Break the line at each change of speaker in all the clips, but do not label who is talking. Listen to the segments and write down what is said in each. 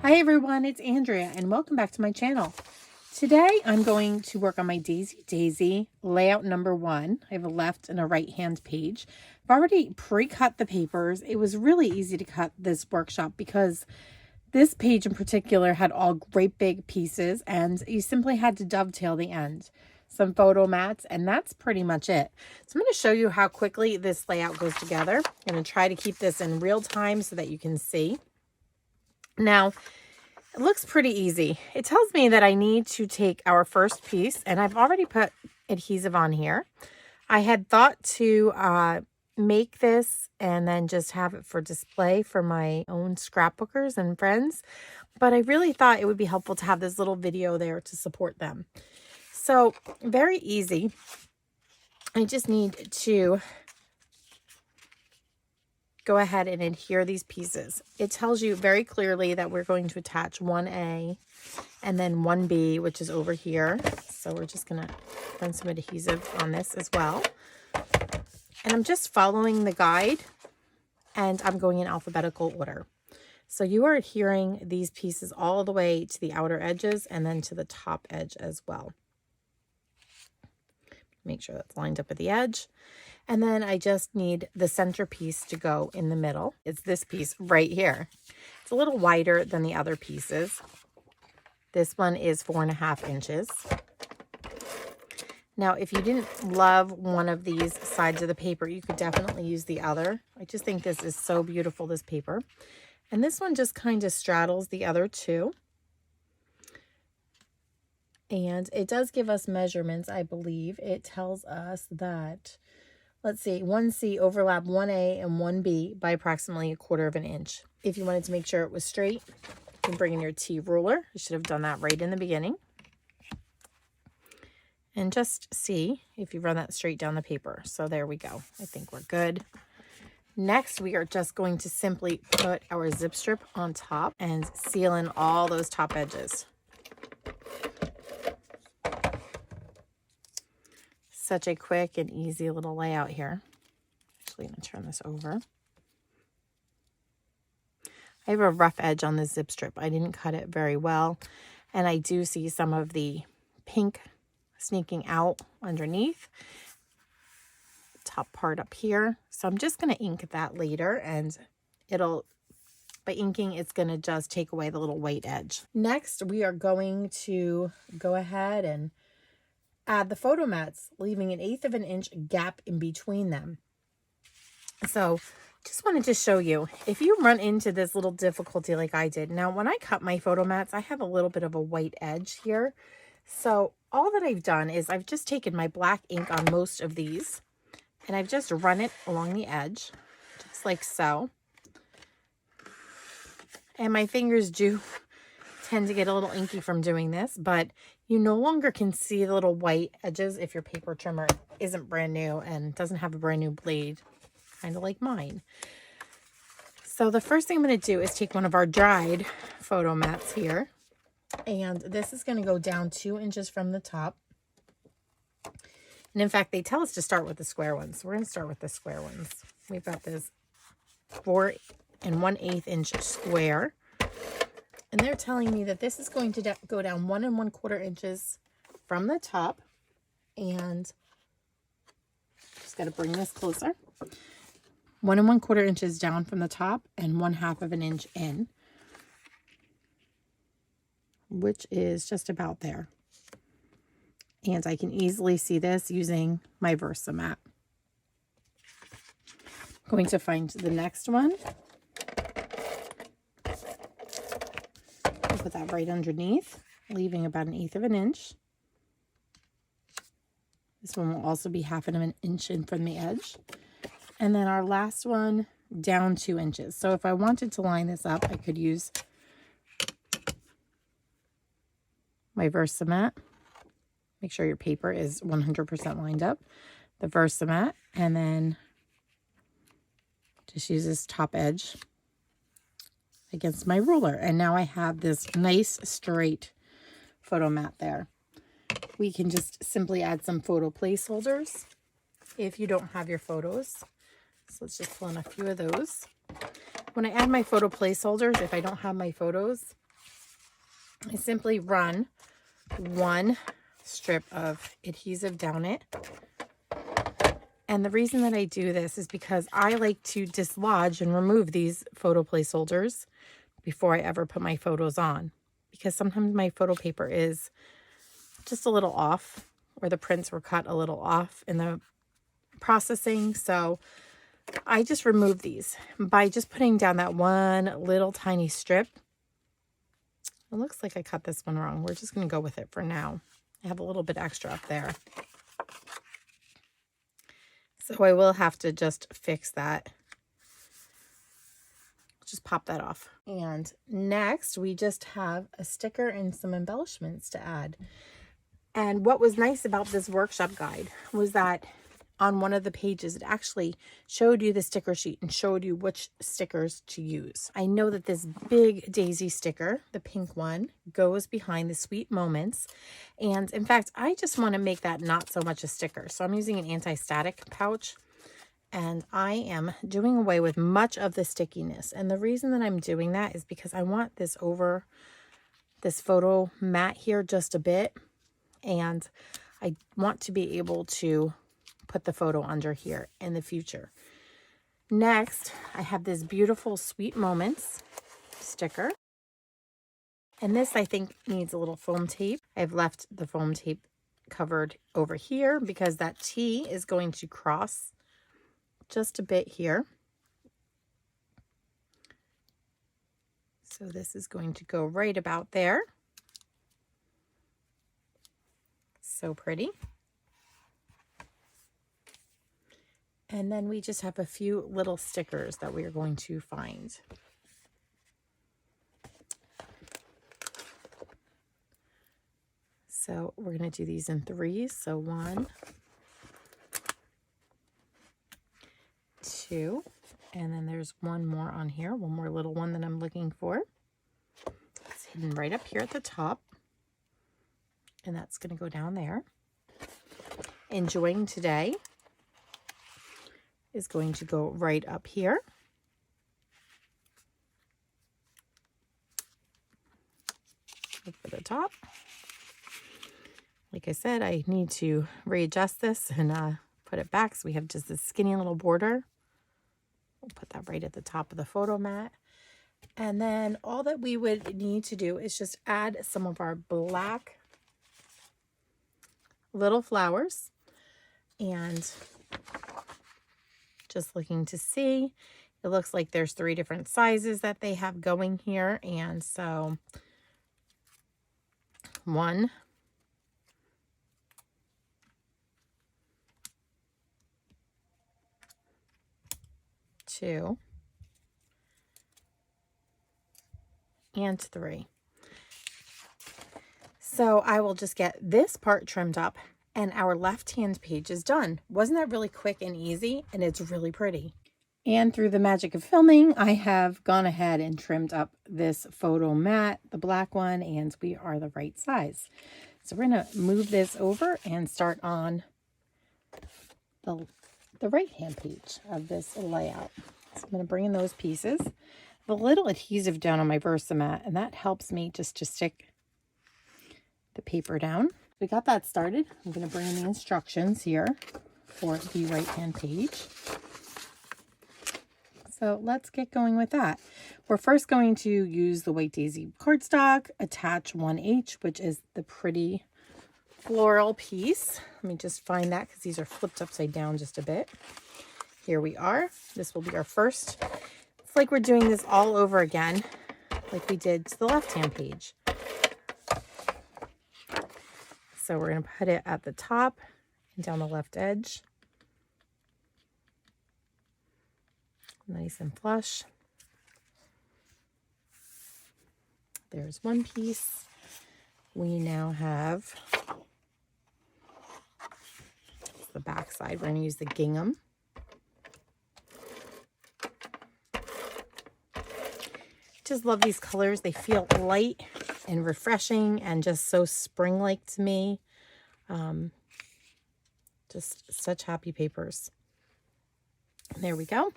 Hi everyone, it's Andrea and welcome back to my channel. Today I'm going to work on my Daisy layout number 1. I have a left and a right hand page. I've already pre-cut the papers. It was really easy to cut this workshop because this page in particular had all great big pieces and you simply had to dovetail the end. Some photo mats, and that's pretty much it. So I'm going to show you how quickly this layout goes together. I'm going to try to keep this in real time so that you can see. Now, it looks pretty easy. It tells me that I need to take our first piece, and I've already put adhesive on here. I had thought to make this and then just have it for display for my own scrapbookers and friends, but I really thought it would be helpful to have this little video there to support them. So, very easy. I just need to go ahead and adhere these pieces. It tells you very clearly that we're going to attach 1A and then 1B, which is over here. So we're just going to run some adhesive on this as well. And I'm just following the guide and I'm going in alphabetical order. So you are adhering these pieces all the way to the outer edges and then to the top edge as well. Make sure that's lined up at the edge. And then I just need the center piece to go in the middle. It's this piece right here. It's a little wider than the other pieces. This one is 4.5 inches. Now, if you didn't love one of these sides of the paper, you could definitely use the other. I just think this is so beautiful, this paper. And this one just kind of straddles the other two. And it does give us measurements, I believe. It tells us that, let's see, 1C overlap 1A and 1B by approximately 1/4 inch. If you wanted to make sure it was straight, you can bring in your T ruler. You should have done that right in the beginning. And just see if you run that straight down the paper. So there we go. I think we're good. Next, we are just going to simply put our zip strip on top and seal in all those top edges. Such a quick and easy little layout here. Actually, I'm going to turn this over. I have a rough edge on the zip strip. I didn't cut it very well. And I do see some of the pink sneaking out underneath. Top part up here. So I'm just going to ink that later. And by inking, it's going to just take away the little white edge. Next, we are going to go ahead and add the photo mats, leaving 1/8 inch gap in between them. So just wanted to show you, if you run into this little difficulty like I did. Now, when I cut my photo mats, I have a little bit of a white edge here. So all that I've done is I've just taken my black ink on most of these and I've just run it along the edge, just like so. And my fingers do tend to get a little inky from doing this, but you no longer can see the little white edges if your paper trimmer isn't brand new and doesn't have a brand new blade, kind of like mine. So the first thing I'm going to do is take one of our dried photo mats here, and this is going to go down 2 inches from the top. And in fact, they tell us to start with the square ones. So we're going to start with the square ones. We've got this 4 1/8 inch square. And they're telling me that this is going to go down 1 1/4 inches from the top. And just got to bring this closer. 1 1/4 inches down from the top and 1/2 inch in, which is just about there. And I can easily see this using my Versamat. I'm going to find the next one. Put that right underneath, leaving about 1/8 inch. This one will also be 1/2 inch in from the edge. And then our last one down 2 inches. So if I wanted to line this up, I could use my Versamat. Make sure your paper is 100% lined up. The Versamat, and then just use this top edge against my ruler. And now I have this nice straight photo mat there. We can just simply add some photo placeholders if you don't have your photos. So let's just pull in a few of those. When I add my photo placeholders, if I don't have my photos, I simply run one strip of adhesive down it. And the reason that I do this is because I like to dislodge and remove these photo placeholders before I ever put my photos on. Because sometimes my photo paper is just a little off, or the prints were cut a little off in the processing. So I just remove these by just putting down that one little tiny strip. It looks like I cut this one wrong. We're just going to go with it for now. I have a little bit extra up there. So I will have to just fix that. Just pop that off. And next we just have a sticker and some embellishments to add. And what was nice about this workshop guide was that on one of the pages, it actually showed you the sticker sheet and showed you which stickers to use. I know that this big daisy sticker, the pink one, goes behind the sweet moments. And in fact, I just want to make that not so much a sticker. So I'm using an anti-static pouch, and I am doing away with much of the stickiness. And the reason that I'm doing that is because I want this over this photo mat here just a bit. And I want to be able to put the photo under here in the future. Next, I have this beautiful Sweet Moments sticker. And this, I think, needs a little foam tape. I've left the foam tape covered over here because that T is going to cross just a bit here. So this is going to go right about there. So pretty. And then we just have a few little stickers that we are going to find. So we're going to do these in threes. So 1, 2, and then there's one more on here, one more little one that I'm looking for. It's hidden right up here at the top. And that's going to go down there. Enjoying Today is going to go right up here. Look for the top. Like I said, I need to readjust this and put it back so we have just this skinny little border. We'll put that right at the top of the photo mat. And then all that we would need to do is just add some of our black little flowers. And just looking to see, it looks like there's 3 different sizes that they have going here. And so 1, 2, and 3. So I will just get this part trimmed up and our left-hand page is done. Wasn't that really quick and easy? And it's really pretty. And through the magic of filming, I have gone ahead and trimmed up this photo mat, the black one, and we are the right size. So we're going to move this over and start on the right-hand page of this layout. So I'm going to bring in those pieces. The little adhesive down on my Versamat, and that helps me just to stick the paper down. We got that started. I'm going to bring in the instructions here for the right-hand page. So let's get going with that. We're first going to use the White Daisy cardstock, attach 1H, which is the pretty floral piece. Let me just find that because these are flipped upside down just a bit. Here we are. This will be our first. It's like we're doing this all over again, like we did to the left-hand page. So we're going to put it at the top and down the left edge. Nice and flush. There's one piece. We now have the back side. We're going to use the gingham. Just love these colors. They feel light and refreshing and just so spring-like to me. Just such happy papers. There we go.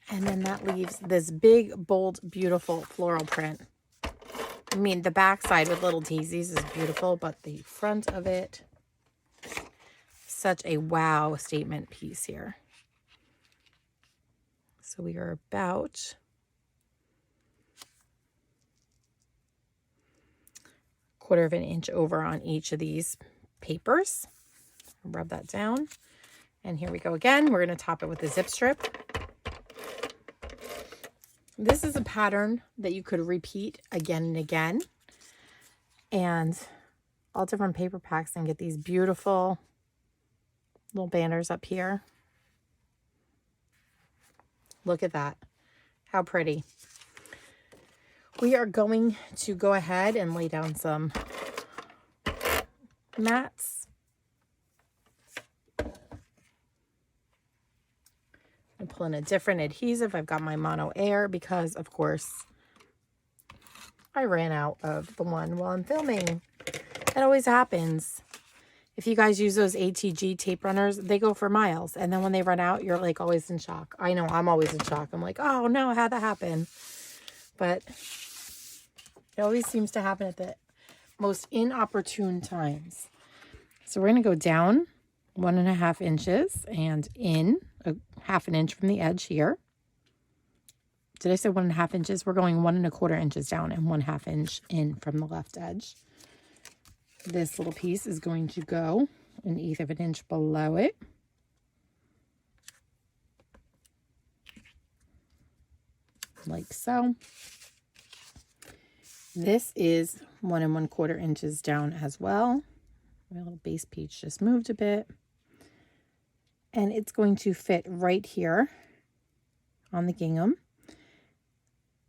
And then that leaves this big, bold, beautiful floral print. I mean, the back side with little daisies is beautiful, but the front of it, such a wow statement piece here. So we are about quarter of an inch over on each of these papers. Rub that down. And here we go again. We're going to top it with a zip strip. This is a pattern that you could repeat again and again. And all different paper packs, and get these beautiful little banners up here. Look at that. How pretty. We are going to go ahead and lay down some mats. I'm pulling a different adhesive. I've got my Mono Air because, of course, I ran out of the one while I'm filming. That always happens. If you guys use those ATG tape runners, they go for miles. And then when they run out, you're like always in shock. I know, I'm always in shock. I'm like, oh no, how'd that happen? But it always seems to happen at the most inopportune times. So we're going to go down 1.5 inches and in a 1/2 inch from the edge here. Did I say 1.5 inches? We're going 1.25 inches down and 1/2 inch in from the left edge. This little piece is going to go 1/8 of an inch below it. Like so. This is 1 1/4 inches down as well. My little base piece just moved a bit. And it's going to fit right here on the gingham.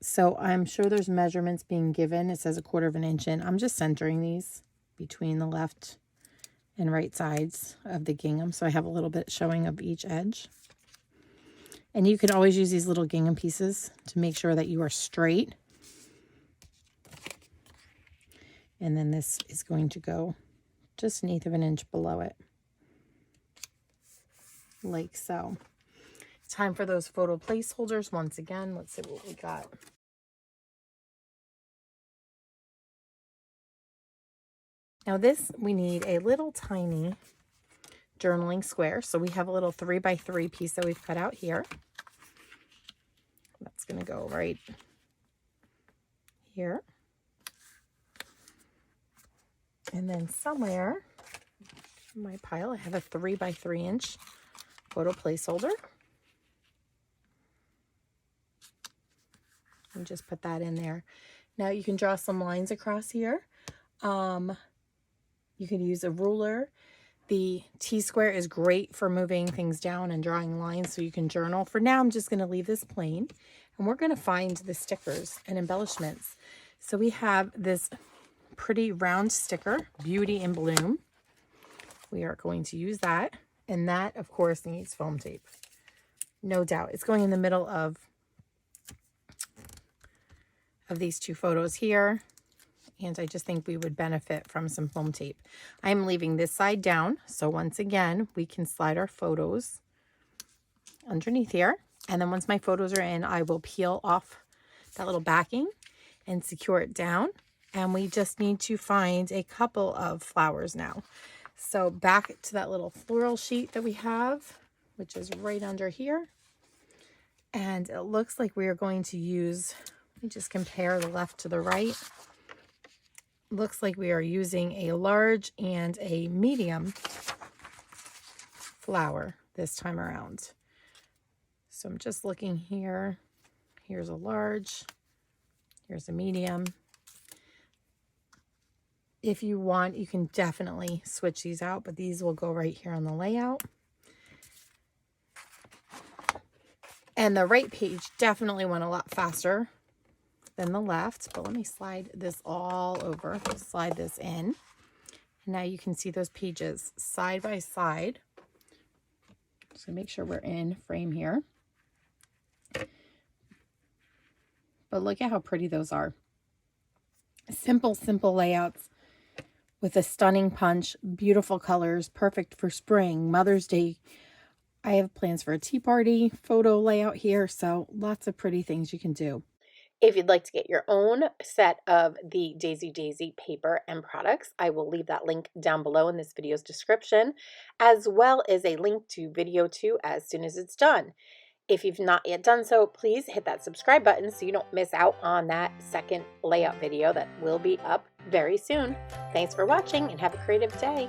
So I'm sure there's measurements being given. It says 1/4 inch in. I'm just centering these between the left and right sides of the gingham. So I have a little bit showing of each edge. And you can always use these little gingham pieces to make sure that you are straight. And then this is going to go just 1/8 of an inch below it. Like so. Time for those photo placeholders once again. Let's see what we got. Now this, we need a little tiny journaling square. So we have a little 3x3 piece that we've cut out here. That's going to go right here. And then somewhere in my pile, I have a 3x3 inch photo placeholder. And just put that in there. Now you can draw some lines across here. You can use a ruler. The T-square is great for moving things down and drawing lines so you can journal. For now, I'm just going to leave this plain. And we're going to find the stickers and embellishments. So we have this pretty round sticker, Beauty in Bloom. We are going to use that. And that, of course, needs foam tape. No doubt. It's going in the middle of these two photos here. And I just think we would benefit from some foam tape. I'm leaving this side down. So once again, we can slide our photos underneath here. And then once my photos are in, I will peel off that little backing and secure it down. And we just need to find a couple of flowers now. So back to that little floral sheet that we have, which is right under here. And it looks like we are going to use, let me just compare the left to the right. Looks like we are using a large and a medium flower this time around. So I'm just looking here. Here's a large. Here's a medium. If you want, you can definitely switch these out, but these will go right here on the layout. And the right page definitely went a lot faster than the left, but let me slide this all over. Slide this in. And now you can see those pages side by side. So make sure we're in frame here. But look at how pretty those are. Simple, simple layouts with a stunning punch, beautiful colors, perfect for spring, Mother's Day. I have plans for a tea party photo layout here, so lots of pretty things you can do. If you'd like to get your own set of the Daisy paper and products, I will leave that link down below in this video's description, as well as a link to video 2 as soon as it's done. If you've not yet done so, please hit that subscribe button so you don't miss out on that second layout video that will be up very soon. Thanks for watching and have a creative day.